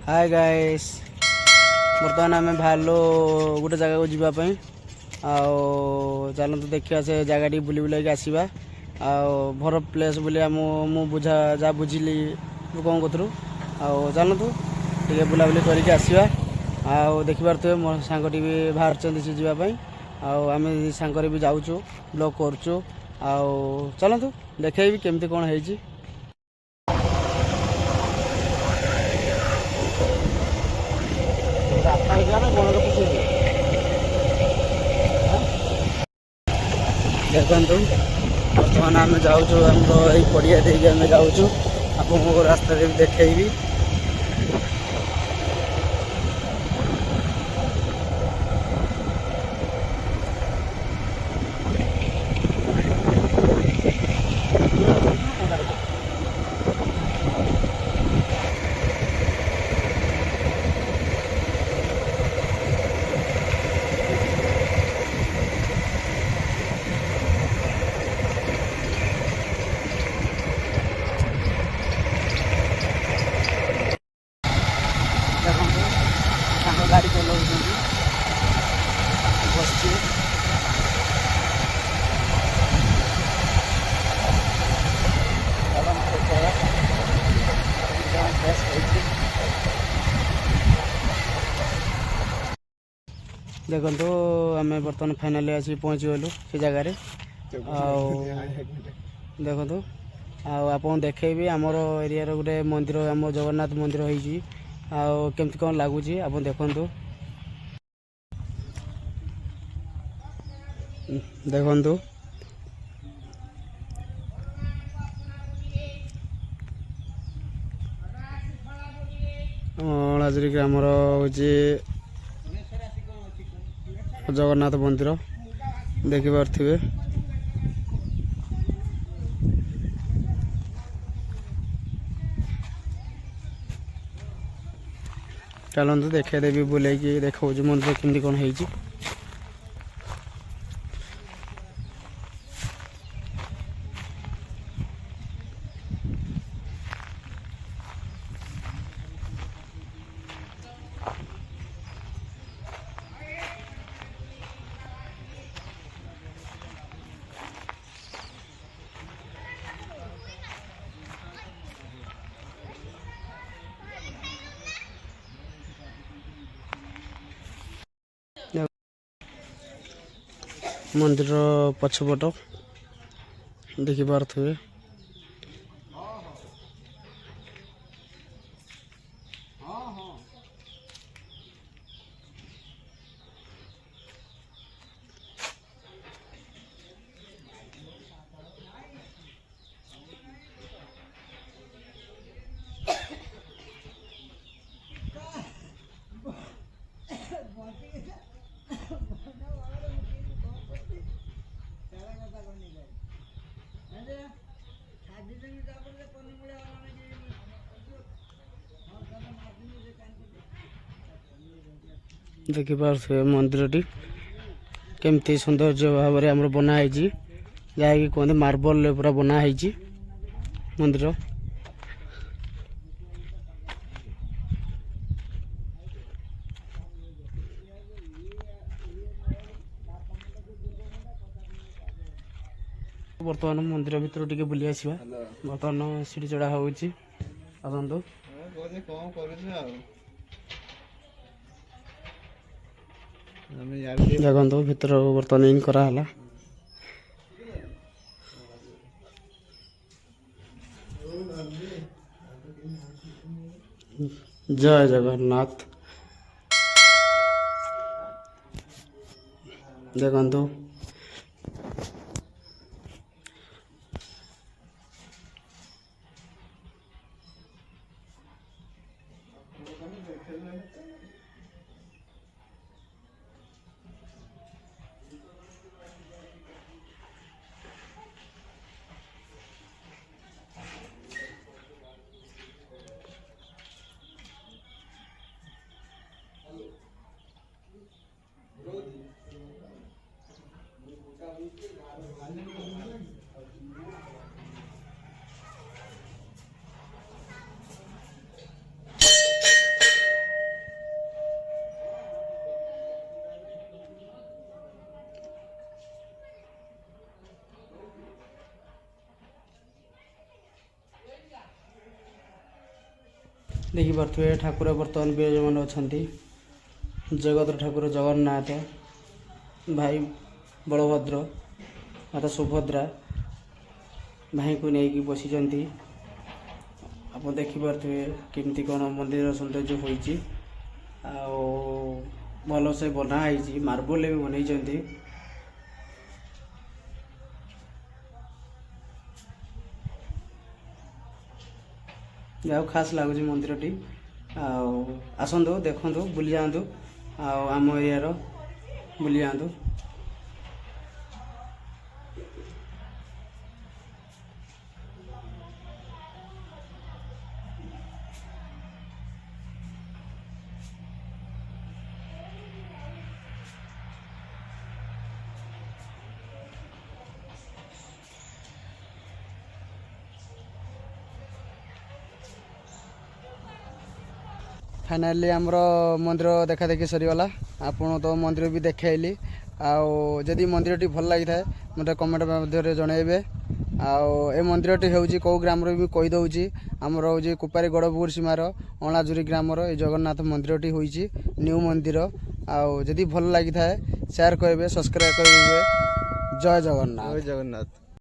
Hi guys बर्तमान आम बाहर गोटे जगह को जीवाई चलते देखा से जगह बुली बुलाक आसवा भर प्लेस बोलिया मु बुझा जहाँ बुझिली लोक कतरू चलतु टे बुलाबुली करके आसवा देखिपे मो सांगटी भी बाहर सी जावाई आम सांगर भी जाऊँ ब्लॉग करुचु चलतु देखेबी केमती कौन है। देखु बर्तमान आम जाऊँ आम पड़िया देके आम जाऊँ आपको रास्ता भी देखेबी। गाड़ी चलाऊँ बस देखो आम बर्तमान फाइनाली आसी पहुँची गलु से जगार देखो आप देखेबी आमर एरिया गोटे मंदिर आम जगन्नाथ मंदिर होमती कौन लगुच आप देखु देखु अणाजुरी आमर हूँ जगन्नाथ मंदिर देखिपे चलते देखा देवी बुलाई देखा मंदिर केमती कौन है। मंदिर पछपट देखिपे देखिपे मंदिर टी केमती सौंदर्य भाव में बनाई जहाँकि कहते मार्बल पूरा बनाई मंदिर। बर्तमान मंदिर भीतर टिके बुली आसवा बर्तमान सीढ़ी चढ़ा होची आसतु देखो भीतर बर्तमान इन कराला जय जगन्नाथ देखो ଦେଖିପାରୁଥିବେ ଠାକୁର ବର୍ତ୍ତମାନ ବିରାଜମାନ ଅଛନ୍ତି। ଜଗତର ଠାକୁର ଜଗନ୍ନାଥ, ଭାଇ ବଳଭଦ୍ର, ମାତା ସୁଭଦ୍ରା ଭାଇଙ୍କୁ ନେଇକି ବସିଛନ୍ତି। ଆପଣ ଦେଖିପାରୁଥିବେ କେମିତି କ'ଣ ମନ୍ଦିର ସୌନ୍ଦର୍ଯ୍ୟ ହୋଇଛି। ଆଉ ଭଲସେ ବନା ହେଇଛି, ମାର୍ବଲରେ ବି ବନେଇଛନ୍ତି। ଯାହାକୁ ଖାସ୍ ଲାଗୁଛି ମନ୍ଦିରଟି। ଆଉ ଆସନ୍ତୁ, ଦେଖନ୍ତୁ, ବୁଲି ଯାଆନ୍ତୁ, ଆଉ ଆମ ଏରିଆର ବୁଲି ଯାଆନ୍ତୁ। फाइनाली आमर मंदिर देखा देखी सरीगला। आपन तो मंदिर भी देखाइली। आदि मंदिर टी भल लगी था मत कमेंट मध्य जनइबे। ए मंदिर टी हूँ कौ ग्राम भी कहीदे आमर हूँ कुपारी गड़पुर सीमार अणाजुरी ग्रामर ये जगन्नाथ मंदिर टी होइछि न्यू मंदिर। आदि भल लगी था शेयर करेंगे, सब्सक्राइब करेंगे। जय जगन्नाथ। जय जगन्नाथ।